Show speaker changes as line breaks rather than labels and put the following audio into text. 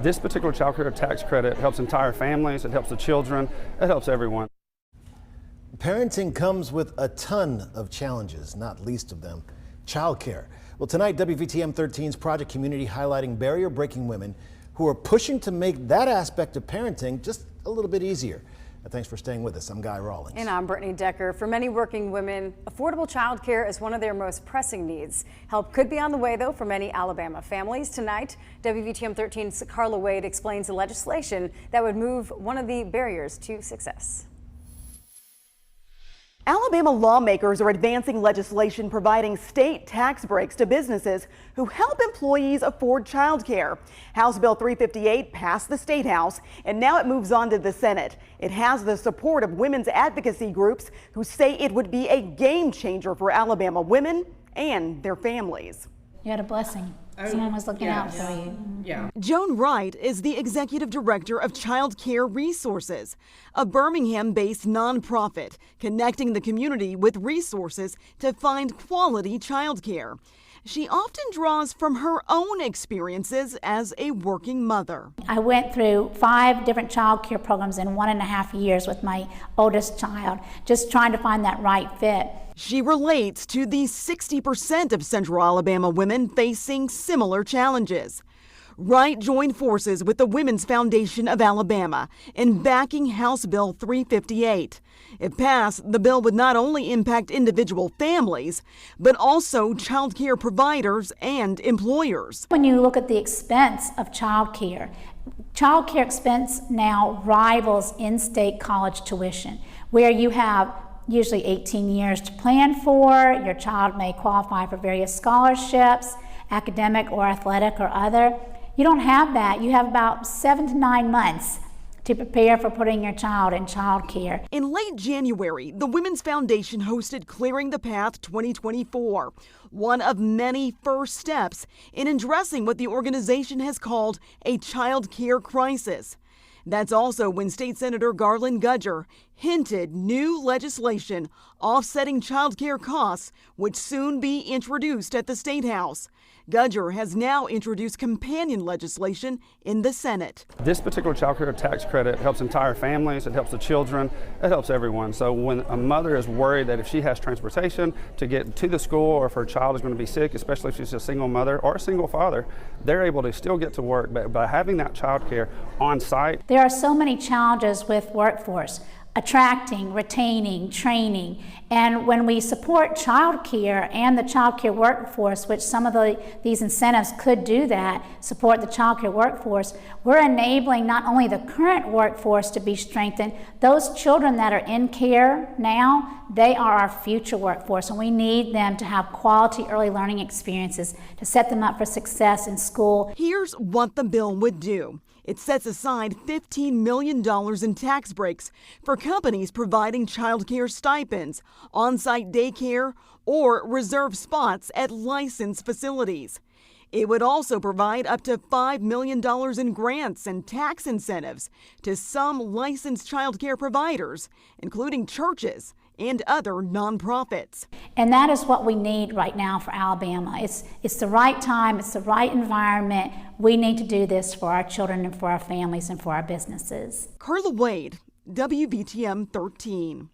This particular child care tax credit helps entire families, it helps the children, it helps everyone.
Parenting comes with a ton of challenges, not least of them child care. Well, tonight, WVTM 13's Project Community highlighting barrier-breaking women who are pushing to make that aspect of parenting just a little bit easier. Thanks for staying with us. I'm Guy Rawlings.
And I'm Brittany Decker. For many working women, affordable child care is one of their most pressing needs. Help could be on the way, though, for many Alabama families. Tonight, WVTM 13's Carla Wade explains the legislation that would move one of the barriers to success.
Alabama lawmakers are advancing legislation providing state tax breaks to businesses who help employees afford child care. House Bill 358 passed the State House, and now it moves on to the Senate. It has the support of women's advocacy groups who say it would be a game changer for Alabama women and their families.
You had a blessing. Someone was looking out for you.
Yeah. Joan Wright is the executive director of Child Care Resources, a Birmingham-based nonprofit connecting the community with resources to find quality child care. She often draws from her own experiences as a working mother.
I went through 5 different child care programs in 1.5 years with my oldest child, just trying to find that right fit.
She relates to the 60% of Central Alabama women facing similar challenges. Wright joined forces with the Women's Foundation of Alabama in backing House Bill 358. If passed, the bill would not only impact individual families, but also child care providers and employers.
When you look at the expense of child care expense now rivals in-state college tuition, where you have usually 18 years to plan for. Your child may qualify for various scholarships, academic or athletic or other. You don't have that. You have about 7 to 9 months to prepare for putting your child in child care.
In late January, the Women's Foundation hosted Clearing the Path 2024, one of many first steps in addressing what the organization has called a child care crisis. That's also when State Senator Garland Gudger hinted new legislation offsetting child care costs would soon be introduced at the State House. Gudger has now introduced companion legislation in the Senate.
This particular child care tax credit helps entire families, it helps the children, it helps everyone. So when a mother is worried that if she has transportation to get to the school or if her child is going to be sick, especially if she's a single mother or a single father, they're able to still get to work by having that child care on site.
There are so many challenges with workforce. Attracting, retaining, training, and when we support child care and the child care workforce, which some of these incentives could do that, support the child care workforce, we're enabling not only the current workforce to be strengthened, those children that are in care now, they are our future workforce, and we need them to have quality early learning experiences to set them up for success in school.
Here's what the bill would do. It sets aside $15 million in tax breaks for companies providing child care stipends, on-site daycare, or reserved spots at licensed facilities. It would also provide up to $5 million in grants and tax incentives to some licensed child care providers, including churches and other nonprofits.
And that is what we need right now for Alabama. It's the right time, it's the right environment. We need to do this for our children and for our families and for our businesses.
Carla Wade, WVTM 13.